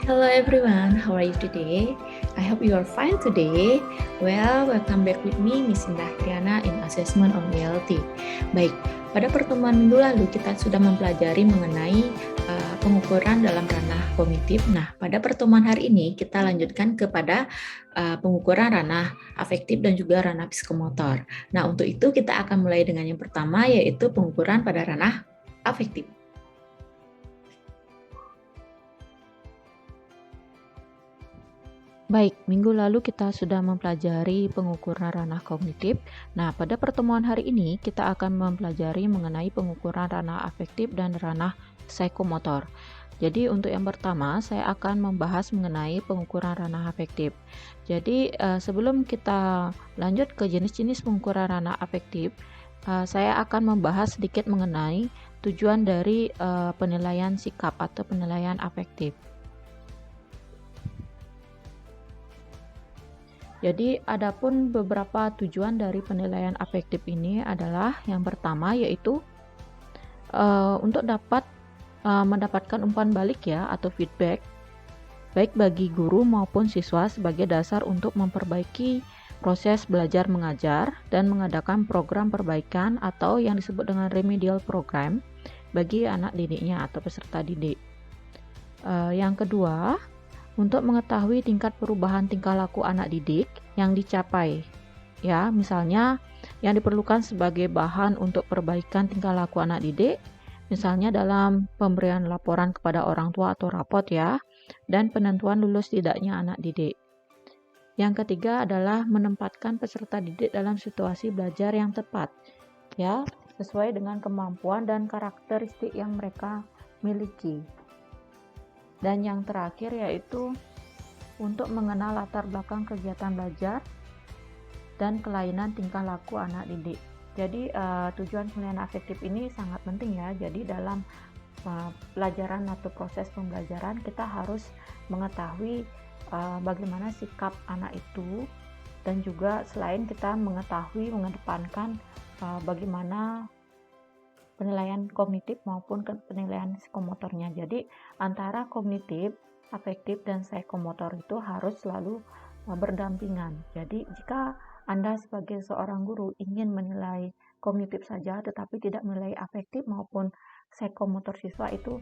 Hello everyone, how are you today? I hope you are fine today. Well, welcome back with me, Miss Indah Triana in Assessment on ELT. Baik, pada pertemuan minggu lalu kita sudah mempelajari mengenai pengukuran dalam ranah kognitif. Nah, pada pertemuan hari ini kita lanjutkan kepada pengukuran ranah afektif dan juga ranah psikomotor. Nah, untuk itu kita akan mulai dengan yang pertama, yaitu pengukuran pada ranah afektif. Baik, minggu lalu kita sudah mempelajari pengukuran ranah kognitif. Nah, pada pertemuan hari ini kita akan mempelajari mengenai pengukuran ranah afektif dan ranah psikomotor. Jadi untuk yang pertama, saya akan membahas mengenai pengukuran ranah afektif. Jadi sebelum kita lanjut ke jenis-jenis pengukuran ranah afektif, saya akan membahas sedikit mengenai tujuan dari penilaian sikap atau penilaian afektif. Jadi, adapun beberapa tujuan dari penilaian afektif ini adalah yang pertama yaitu untuk dapat mendapatkan umpan balik ya atau feedback baik bagi guru maupun siswa sebagai dasar untuk memperbaiki proses belajar mengajar dan mengadakan program perbaikan atau yang disebut dengan remedial program bagi anak didiknya atau peserta didik. Yang kedua, untuk mengetahui tingkat perubahan tingkah laku anak didik yang dicapai. Ya, misalnya yang diperlukan sebagai bahan untuk perbaikan tingkah laku anak didik, misalnya dalam pemberian laporan kepada orang tua atau rapot ya, dan penentuan lulus tidaknya anak didik. Yang ketiga adalah menempatkan peserta didik dalam situasi belajar yang tepat, ya, sesuai dengan kemampuan dan karakteristik yang mereka miliki. Dan yang terakhir yaitu untuk mengenal latar belakang kegiatan belajar dan kelainan tingkah laku anak didik. Jadi tujuan penilaian afektif ini sangat penting ya. Jadi dalam pelajaran atau proses pembelajaran kita harus mengetahui bagaimana sikap anak itu, dan juga selain kita mengetahui mengedepankan bagaimana penilaian kognitif maupun penilaian psikomotornya. Jadi antara kognitif, afektif, dan psikomotor itu harus selalu berdampingan. Jadi jika Anda sebagai seorang guru ingin menilai kognitif saja tetapi tidak menilai afektif maupun psikomotor siswa, itu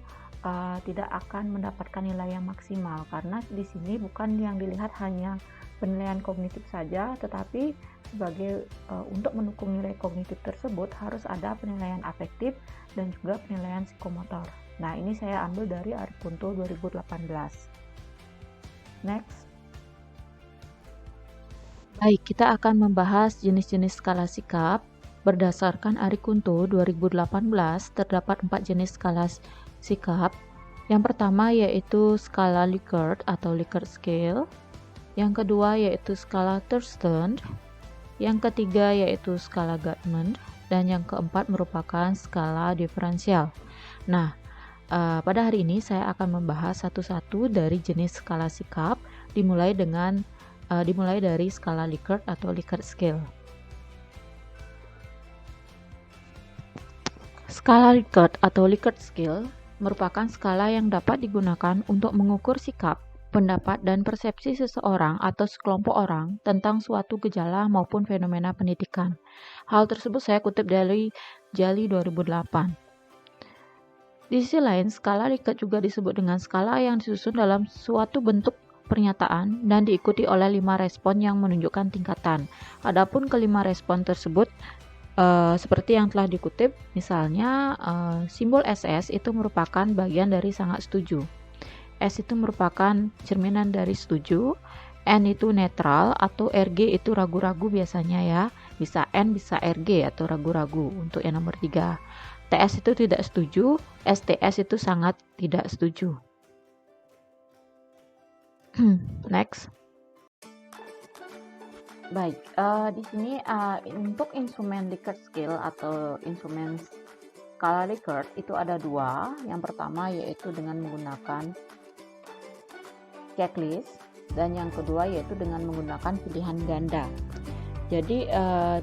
tidak akan mendapatkan nilai yang maksimal, karena di sini bukan yang dilihat hanya penilaian kognitif saja, tetapi sebagai untuk mendukung nilai kognitif tersebut harus ada penilaian afektif dan juga penilaian psikomotor. Nah, ini saya ambil dari Ari Kunto 2018. Next. Baik, kita akan membahas jenis-jenis skala sikap. Berdasarkan Ari Kunto 2018, terdapat 4 jenis skala sikap. Yang pertama yaitu skala Likert atau Likert Scale. Yang kedua yaitu skala Thurston. Yang ketiga yaitu skala Gottman. Dan yang keempat merupakan skala diferensial. Nah, pada hari ini saya akan membahas satu-satu dari jenis skala sikap, dimulai dari skala Likert atau Likert Scale. Skala Likert atau Likert Scale merupakan skala yang dapat digunakan untuk mengukur sikap, pendapat, dan persepsi seseorang atau sekelompok orang tentang suatu gejala maupun fenomena pendidikan. Hal tersebut saya kutip dari Jali 2008. Di sisi lain, skala Likert juga disebut dengan skala yang disusun dalam suatu bentuk pernyataan dan diikuti oleh 5 respon yang menunjukkan tingkatan. Adapun kelima respon tersebut seperti yang telah dikutip, misalnya simbol SS itu merupakan bagian dari sangat setuju. S itu merupakan cerminan dari setuju, N itu netral, atau RG itu ragu-ragu biasanya ya, bisa N bisa RG atau ragu-ragu untuk yang nomor 3. TS itu tidak setuju, STS itu sangat tidak setuju. Next. Baik, di sini untuk instrumen Likert Scale atau instrumen skala Likert itu ada 2. Yang pertama yaitu dengan menggunakan checklist, dan yang kedua yaitu dengan menggunakan pilihan ganda. Jadi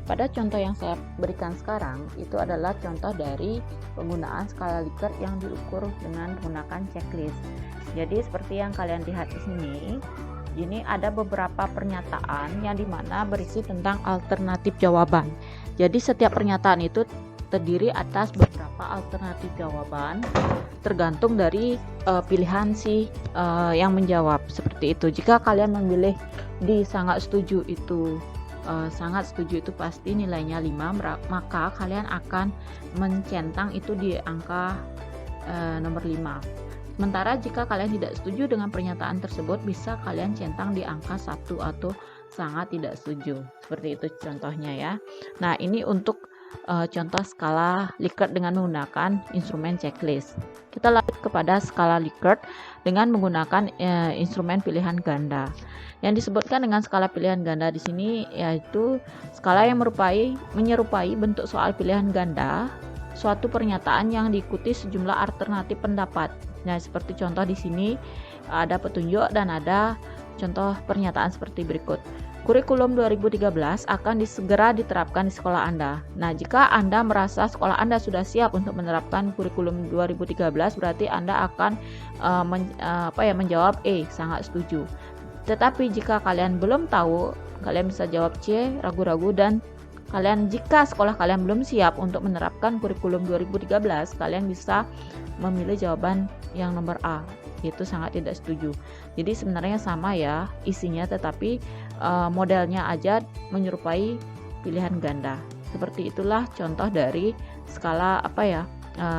pada contoh yang saya berikan sekarang itu adalah contoh dari penggunaan skala Likert yang diukur dengan menggunakan checklist. Jadi seperti yang kalian lihat di sini, ini ada beberapa pernyataan yang dimana berisi tentang alternatif jawaban. Jadi setiap pernyataan itu terdiri atas beberapa alternatif jawaban, tergantung dari pilihan si yang menjawab. Seperti itu. Jika kalian memilih di sangat setuju itu pasti nilainya 5, maka kalian akan mencentang itu di angka nomor 5. Sementara jika kalian tidak setuju dengan pernyataan tersebut, bisa kalian centang di angka 1 atau sangat tidak setuju. Seperti itu contohnya ya. Nah, ini untuk contoh skala Likert dengan menggunakan instrumen checklist. Kita lanjut kepada skala Likert dengan menggunakan instrumen pilihan ganda. Yang disebutkan dengan skala pilihan ganda di sini yaitu skala yang menyerupai bentuk soal pilihan ganda suatu pernyataan yang diikuti sejumlah alternatif pendapat. Nah, seperti contoh di sini ada petunjuk dan ada contoh pernyataan seperti berikut. Kurikulum 2013 akan segera diterapkan di sekolah Anda. Nah, jika Anda merasa sekolah Anda sudah siap untuk menerapkan kurikulum 2013, berarti Anda akan menjawab sangat setuju. Tetapi jika kalian belum tahu, kalian bisa jawab C, ragu-ragu, dan jika sekolah kalian belum siap untuk menerapkan kurikulum 2013, kalian bisa memilih jawaban yang nomor A, yaitu sangat tidak setuju. Jadi sebenarnya sama ya isinya, tetapi modelnya aja menyerupai pilihan ganda. Seperti itulah contoh dari skala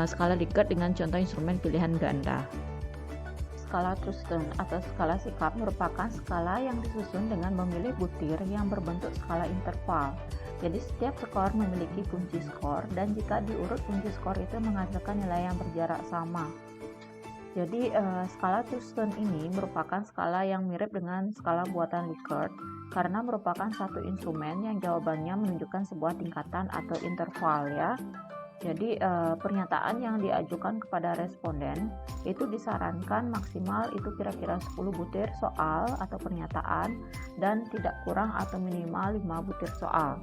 skala Likert dengan contoh instrumen pilihan ganda. Skala Thurston atau skala sikap merupakan skala yang disusun dengan memilih butir yang berbentuk skala interval. Jadi setiap skor memiliki kunci skor, dan jika diurut kunci skor itu menghasilkan nilai yang berjarak sama. Jadi skala Thurston ini merupakan skala yang mirip dengan skala buatan Likert karena merupakan satu instrumen yang jawabannya menunjukkan sebuah tingkatan atau interval ya. Jadi pernyataan yang diajukan kepada responden itu disarankan maksimal itu kira-kira 10 butir soal atau pernyataan dan tidak kurang atau minimal 5 butir soal.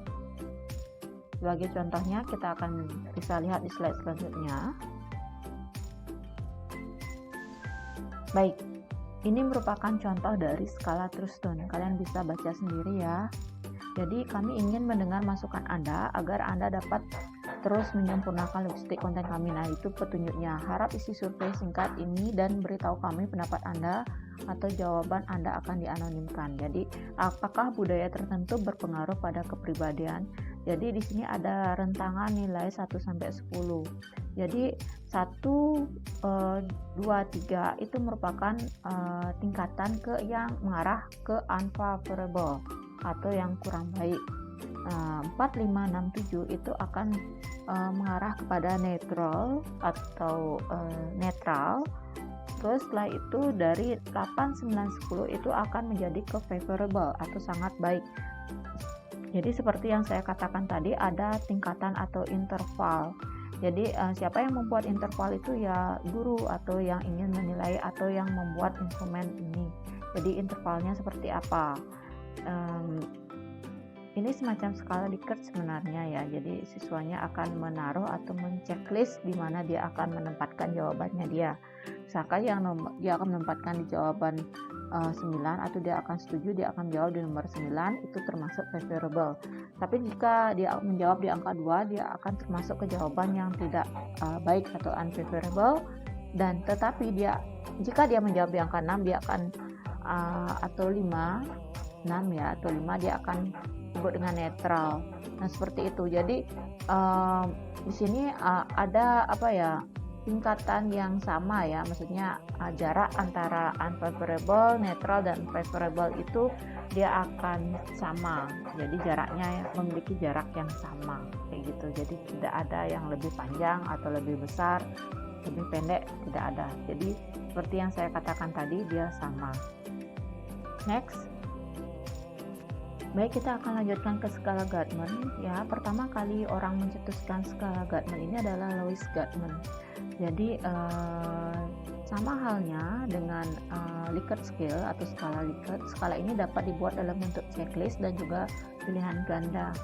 Sebagai contohnya kita akan bisa lihat di slide selanjutnya. Baik, ini merupakan contoh dari skala Thurston. Kalian bisa baca sendiri ya. Jadi kami ingin mendengar masukan Anda agar Anda dapat terus menyempurnakan logistik konten kami. Nah, itu petunjuknya. Harap isi survei singkat ini dan beritahu kami pendapat Anda atau jawaban Anda akan dianonimkan. Jadi, apakah budaya tertentu berpengaruh pada kepribadian? Jadi di sini ada rentangan nilai 1 sampai 10. Jadi 1, 2, 3 itu merupakan tingkatan yang mengarah ke unfavorable atau yang kurang baik. 4, 5, 6, 7 itu akan mengarah kepada neutral atau netral. Terus setelah itu dari 8, 9, 10 itu akan menjadi ke favorable atau sangat baik. Jadi seperti yang saya katakan tadi, ada tingkatan atau interval. Jadi siapa yang membuat interval itu ya guru atau yang ingin menilai atau yang membuat instrumen ini. Jadi intervalnya seperti apa? Ini semacam skala Likert sebenarnya ya. Jadi siswanya akan menaruh atau menceklis di mana dia akan menempatkan jawabannya dia. Misalkan dia akan menempatkan di jawaban 9 atau dia akan setuju, dia akan jawab di nomor 9, itu termasuk favorable. Tapi jika dia menjawab di angka 2, dia akan termasuk ke jawaban yang tidak baik atau unfavorable. Dan tetapi jika dia menjawab di angka 6, dia akan atau 5 ya atau 5, dia akan disebut dengan netral. Nah, seperti itu. Jadi di sini ada tingkatan yang sama ya, maksudnya jarak antara unfavorable, netral, dan favorable itu dia akan sama. Jadi jaraknya memiliki jarak yang sama kayak gitu. Jadi tidak ada yang lebih panjang atau lebih besar, lebih pendek, tidak ada. Jadi seperti yang saya katakan tadi, dia sama. Next. Baik, kita akan lanjutkan ke skala Gutman ya. Pertama kali orang mencetuskan skala Gutman ini adalah Louis Gutman. Jadi sama halnya dengan Likert scale atau skala Likert, skala ini dapat dibuat dalam bentuk checklist dan juga pilihan ganda.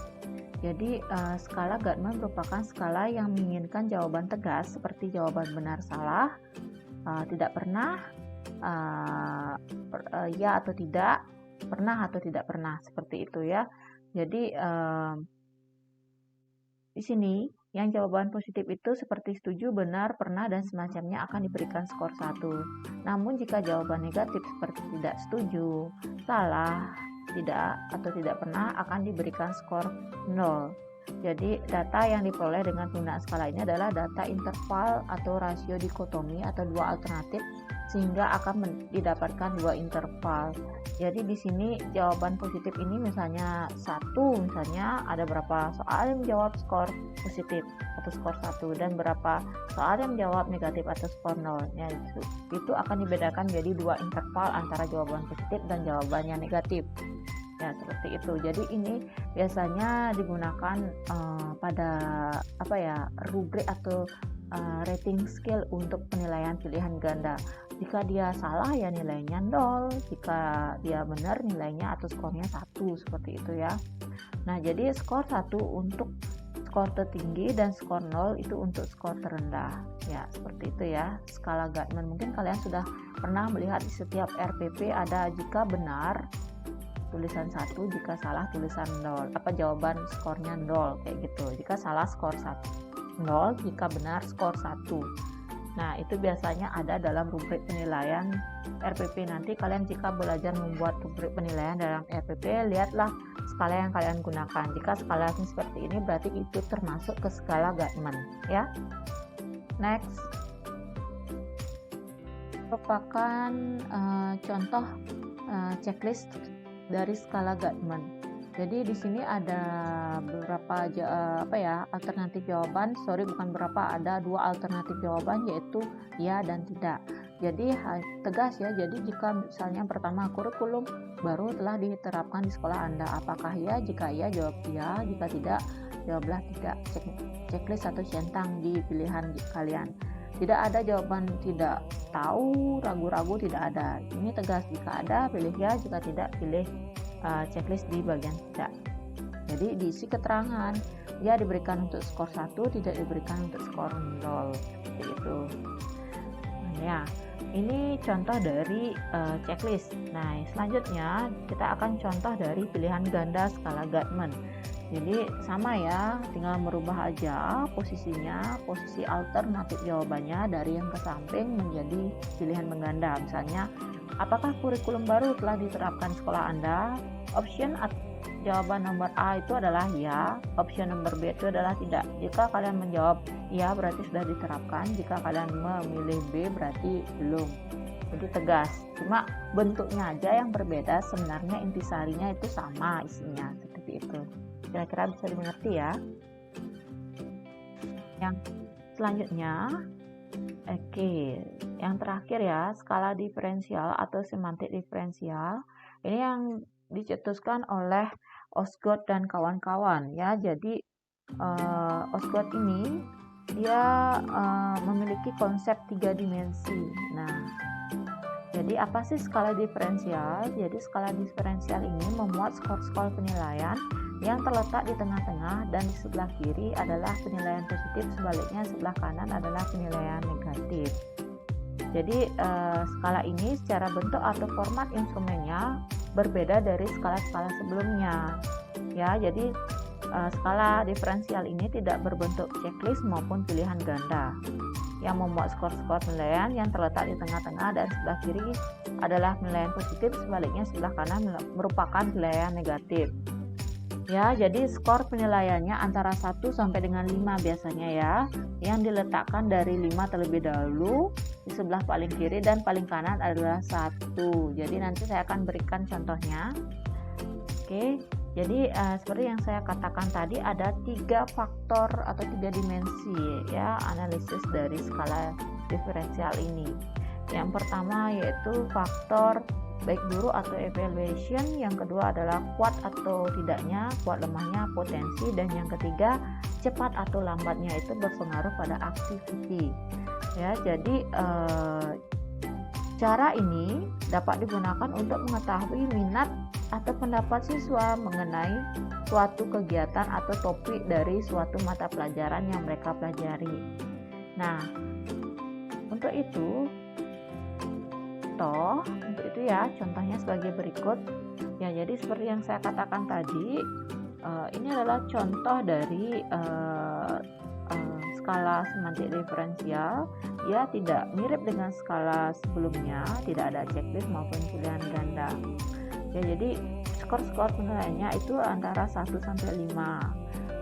Jadi skala Gutman merupakan skala yang menginginkan jawaban tegas seperti jawaban benar salah, tidak pernah, ya atau tidak, pernah atau tidak pernah, seperti itu ya. Jadi di sini yang jawaban positif itu seperti setuju, benar, pernah, dan semacamnya akan diberikan skor 1. Namun jika jawaban negatif seperti tidak setuju, salah, tidak, atau tidak pernah akan diberikan skor 0. Jadi data yang diperoleh dengan penggunaan skala ini adalah data interval atau rasio dikotomi atau dua alternatif, sehingga akan didapatkan dua interval. Jadi di sini jawaban positif ini misalnya 1, misalnya ada berapa soal yang menjawab skor positif atau skor 1 dan berapa soal yang menjawab negatif atau skor 0. Ya, itu akan dibedakan jadi dua interval antara jawaban positif dan jawabannya negatif. Ya, seperti itu. Jadi ini biasanya digunakan pada rubrik atau rating scale untuk penilaian pilihan ganda. Jika dia salah ya nilainya 0, jika dia benar nilainya atau skornya 1, seperti itu ya. Nah, jadi skor 1 untuk skor tertinggi dan skor 0 itu untuk skor terendah. Ya, seperti itu ya. Skala Guttman mungkin kalian sudah pernah melihat di setiap RPP ada jika benar tulisan 1, jika salah tulisan 0, jawaban skornya 0 kayak gitu. Jika salah skor 0, jika benar skor 1. Nah, itu biasanya ada dalam rubrik penilaian RPP. Nanti kalian jika belajar membuat rubrik penilaian dalam RPP, lihatlah skala yang kalian gunakan. Jika skalanya seperti ini berarti itu termasuk ke skala Guttman ya. Next, merupakan contoh checklist dari skala Guttman. Jadi di sini ada beberapa alternatif jawaban. Ada 2 alternatif jawaban, yaitu ya dan tidak. Jadi tegas ya. Jadi jika misalnya pertama, kurikulum baru telah diterapkan di sekolah Anda, apakah ya? Jika ya, jawab ya. Jika tidak, jawablah tidak. Checklist atau centang di pilihan kalian. Tidak ada jawaban tidak tahu, ragu-ragu, tidak ada. Ini tegas. Jika ada, pilih ya. Jika tidak, pilih checklist di bagian tidak. Jadi diisi keterangan, ya diberikan untuk skor 1, tidak diberikan untuk skor 0, seperti itu. Ya, ini contoh dari checklist. Nah, selanjutnya kita akan contoh dari pilihan ganda skala Guttman. Jadi sama ya, tinggal merubah aja posisinya, posisi alternatif jawabannya dari yang ke samping menjadi pilihan mengganda. Misalnya, apakah kurikulum baru telah diterapkan sekolah Anda? Option jawaban nomor A itu adalah ya, option nomor B itu adalah tidak. Jika kalian menjawab ya berarti sudah diterapkan, jika kalian memilih B berarti belum. Jadi tegas, cuma bentuknya aja yang berbeda, sebenarnya intisarinya itu sama isinya, seperti itu. Kira-kira bisa dimengerti ya. Yang selanjutnya, yang terakhir ya, skala diferensial atau semantik diferensial. Ini yang dicetuskan oleh Osgood dan kawan-kawan ya. Jadi Osgood ini dia memiliki konsep 3 dimensi. Nah, jadi apa sih skala diferensial? Jadi skala diferensial ini memuat skor-skor penilaian yang terletak di tengah-tengah, dan di sebelah kiri adalah penilaian positif, sebaliknya sebelah kanan adalah penilaian negatif. Jadi skala ini secara bentuk atau format instrumennya berbeda dari skala-skala sebelumnya. Ya, jadi skala diferensial ini tidak berbentuk checklist maupun pilihan ganda. Yang memuat skor-skor penilaian yang terletak di tengah-tengah dan sebelah kiri adalah penilaian positif, sebaliknya sebelah kanan merupakan penilaian negatif. Ya, jadi skor penilaiannya antara 1 sampai dengan 5 biasanya ya, yang diletakkan dari 5 terlebih dahulu, di sebelah paling kiri dan paling kanan adalah 1. Jadi nanti saya akan berikan contohnya. Oke, jadi seperti yang saya katakan tadi, ada 3 faktor atau 3 dimensi ya analisis dari skala diferensial ini. Yang pertama yaitu faktor baik buruk atau evaluation, yang kedua adalah kuat atau tidaknya, kuat lemahnya, potensi, dan yang ketiga cepat atau lambatnya itu berpengaruh pada activity. Ya, jadi cara ini dapat digunakan untuk mengetahui minat atau pendapat siswa mengenai suatu kegiatan atau topik dari suatu mata pelajaran yang mereka pelajari. Nah, untuk itu contoh untuk itu ya. Contohnya sebagai berikut. Ya, jadi seperti yang saya katakan tadi, ini adalah contoh dari skala semantik diferensial. Dia tidak mirip dengan skala sebelumnya, tidak ada checklist maupun pilihan ganda. Ya, jadi skor-skor penilaiannya itu antara 1 sampai 5.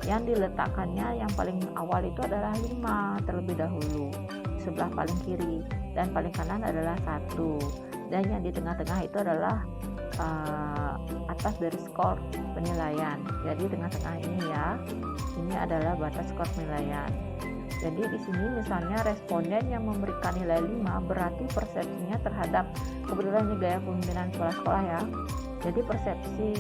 Yang diletakkannya yang paling awal itu adalah 5 terlebih dahulu, di sebelah paling kiri, dan paling kanan adalah 1. Dan yang di tengah-tengah itu adalah atas dari skor penilaian. Jadi tengah-tengah ini ya, ini adalah batas skor penilaian. Jadi di sini misalnya responden yang memberikan nilai 5 berarti persepsinya terhadap, kebetulan ini gaya kepemimpinan kepala sekolah ya. Jadi persepsi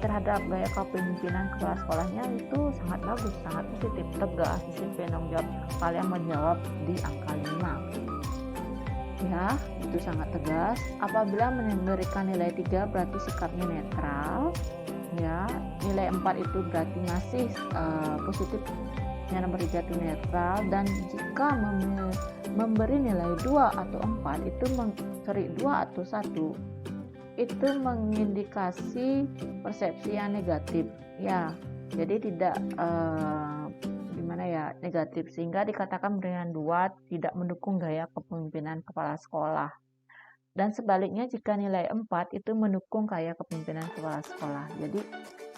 terhadap gaya kepemimpinan kepala sekolahnya itu sangat bagus, sangat positif, tegas, disiplin, tanggung jawab. Kalian menjawab di angka 5. Ya, itu sangat tegas. Apabila memberikan nilai 3 berarti sikapnya netral. Ya, nilai 4 itu berarti masih positif. Yang nomor 3 itu netral, dan jika memberi nilai 2 atau 4 itu 2 atau 1 itu mengindikasi persepsi yang negatif ya. Jadi tidak negatif, sehingga dikatakan pemberian 2 tidak mendukung gaya kepemimpinan kepala sekolah. Dan sebaliknya jika nilai 4 itu mendukung gaya kepemimpinan kepala sekolah. Jadi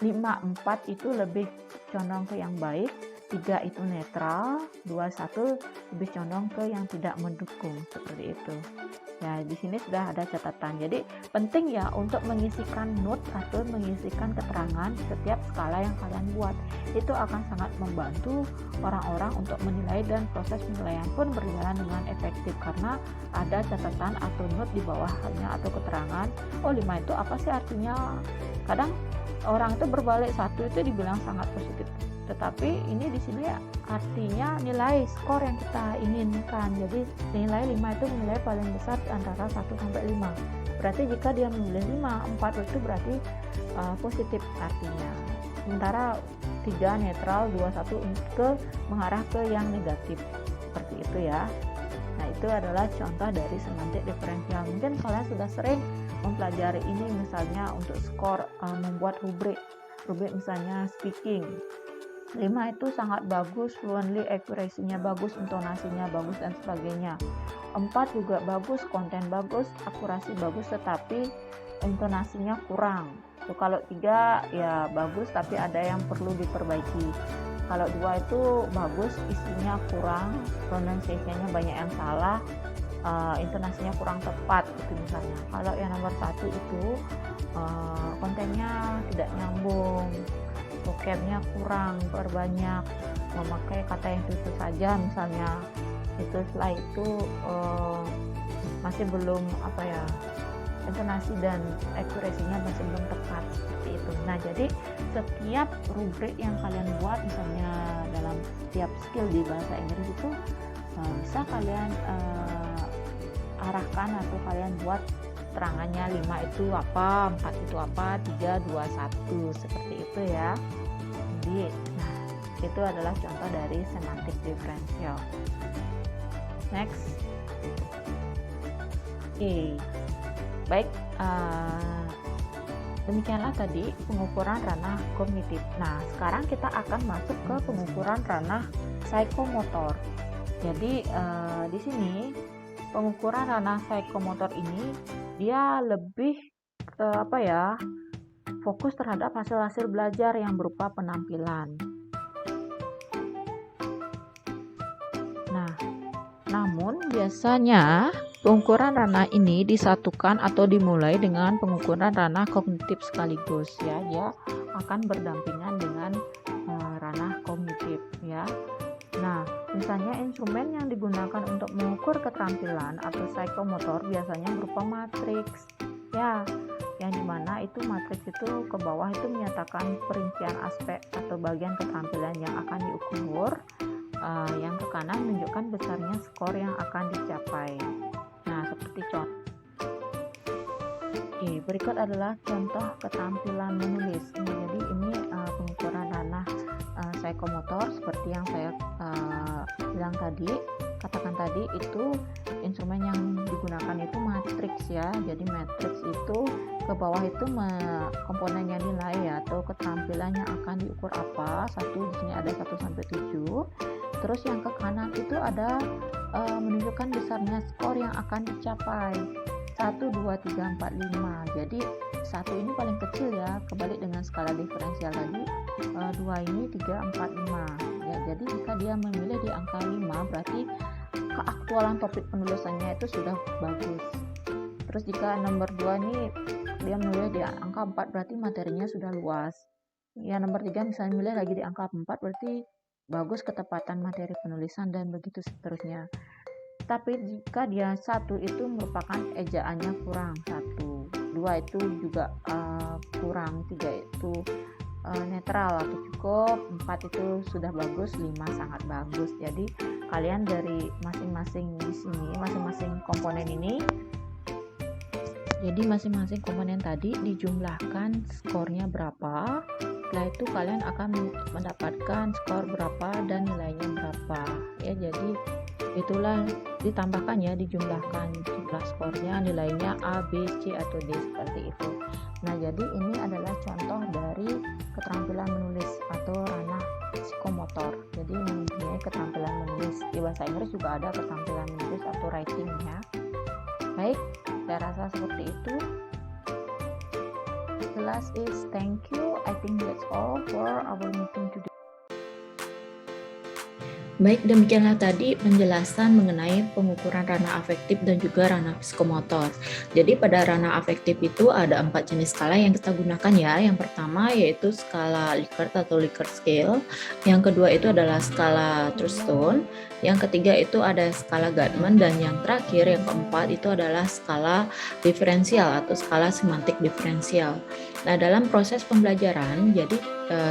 5, 4 itu lebih condong ke yang baik, 3 itu netral, 2, 1 lebih condong ke yang tidak mendukung, seperti itu. Ya, di sini sudah ada catatan. Jadi penting ya untuk mengisikan note atau mengisikan keterangan di setiap skala yang kalian buat. Itu akan sangat membantu orang-orang untuk menilai, dan proses penilaian pun berjalan dengan efektif karena ada catatan atau note di bawahnya atau keterangan. Oh, 5 itu apa sih artinya? Kadang orang itu berbalik, 1 itu dibilang sangat positif. Tetapi ini di sini artinya nilai skor yang kita inginkan. Jadi nilai 5 itu nilai paling besar antara 1 sampai 5. Berarti jika dia memilih 5, 4 itu berarti positif artinya. Sementara 3 netral, 2, 1 mengarah ke yang negatif. Seperti itu ya. Nah, itu adalah contoh dari semantik diferensial. Mungkin kalian sudah sering mempelajari ini, misalnya untuk skor membuat rubrik misalnya speaking. 5 itu sangat bagus, fluently, accuracy-nya bagus, intonasinya bagus, dan sebagainya. 4 juga bagus, konten bagus, akurasi bagus, tetapi intonasinya kurang. Kalau 3 ya bagus, tapi ada yang perlu diperbaiki. Kalau 2 itu bagus, isinya kurang, pronunciation-nya banyak yang salah, intonasinya kurang tepat, gitu misalnya. Kalau yang nomor 1 itu kontennya tidak nyambung, vocabnya kurang, perbanyak, memakai kata yang itu saja misalnya. Itu setelah itu masih belum intonasi dan akurasinya masih belum tepat, seperti itu. Nah, jadi setiap rubrik yang kalian buat misalnya dalam setiap skill di bahasa Inggris itu bisa kalian arahkan atau kalian buat terangannya. 5 itu apa, 4 itu apa, 3, 2, 1, seperti itu ya. Jadi, nah, itu adalah contoh dari semantik diferensial. Next. Oke. Baik, demikianlah tadi pengukuran ranah kognitif. Nah, sekarang kita akan masuk ke pengukuran ranah psikomotor. Jadi di sini pengukuran ranah psikomotor ini dia lebih ke fokus terhadap hasil-hasil belajar yang berupa penampilan. Nah, namun biasanya pengukuran ranah ini disatukan atau dimulai dengan pengukuran ranah kognitif sekaligus ya. Dia akan berdampingan dengan ranah kognitif ya. Nah, misalnya instrumen yang digunakan untuk mengukur keterampilan atau psikomotor biasanya berupa matriks ya, yang dimana itu matriks itu ke bawah itu menyatakan perincian aspek atau bagian keterampilan yang akan diukur, yang ke kanan menunjukkan besarnya skor yang akan dicapai. Nah, seperti contoh. Oke, berikut adalah contoh keterampilan menulis. Jadi ini pengukuran ranah psikomotor seperti yang saya bilang tadi. katakan tadi, itu instrumen yang digunakan itu matriks ya. Jadi matriks itu ke bawah itu komponennya nilai ya, atau keterampilannya akan diukur apa. Satu di sini ada 1 sampai 7. Terus yang ke kanan itu ada menunjukkan besarnya skor yang akan dicapai. 1, 2, 3, 4, 5. Jadi 1 ini paling kecil ya, kebalik dengan skala diferensial tadi. 2 ini 3, 4, 5 ya. Jadi jika dia memilih di angka 5, berarti keaktualan topik penulisannya itu sudah bagus. Terus jika nomor 2 ini dia memilih di angka 4, berarti materinya sudah luas ya. Nomor 3 misalnya memilih lagi di angka 4, berarti bagus ketepatan materi penulisan, dan begitu seterusnya. Tapi jika dia 1 itu merupakan ejaannya kurang, 1, 2 itu juga kurang, 3 itu netral atau cukup, 4 itu sudah bagus, 5 sangat bagus. Jadi kalian dari masing-masing di sini, masing-masing komponen ini, jadi masing-masing komponen tadi dijumlahkan skornya berapa. Setelah itu kalian akan mendapatkan skor berapa dan nilainya berapa ya. Jadi itulah ditambahkan ya, dijumlahkan jumlah skornya, nilainya A, B, C atau D, seperti itu. Nah, jadi ini adalah contoh dari keterampilan menulis atau ranah psikomotor. Jadi mempunyai keterampilan menulis. Di bahasa Inggris juga ada keterampilan menulis atau writing ya. Baik, saya rasa seperti itu. The last is thank you. I think that's all for our meeting today. Baik, demikianlah tadi penjelasan mengenai pengukuran ranah afektif dan juga ranah psikomotor. Jadi pada ranah afektif itu ada 4 jenis skala yang kita gunakan ya. Yang pertama yaitu skala Likert atau Likert scale. Yang kedua itu adalah skala Thurston. Yang ketiga itu ada skala Guttman, dan yang terakhir yang keempat itu adalah skala diferensial atau skala semantik diferensial. Nah, dalam proses pembelajaran, jadi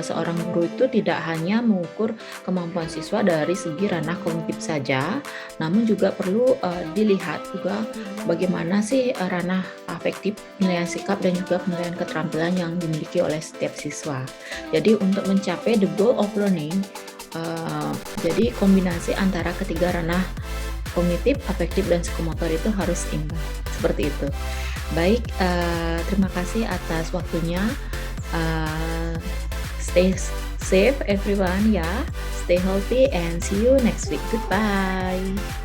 seorang guru itu tidak hanya mengukur kemampuan siswa dari segi ranah kognitif saja, namun juga perlu dilihat juga bagaimana sih ranah afektif, penilaian sikap, dan juga penilaian keterampilan yang dimiliki oleh setiap siswa. Jadi untuk mencapai the goal of learning, jadi kombinasi antara ketiga ranah kognitif, afektif, dan psikomotor itu harus seimbang. Seperti itu. Baik, terima kasih atas waktunya. Stay safe everyone ya. Stay healthy and see you next week. Goodbye.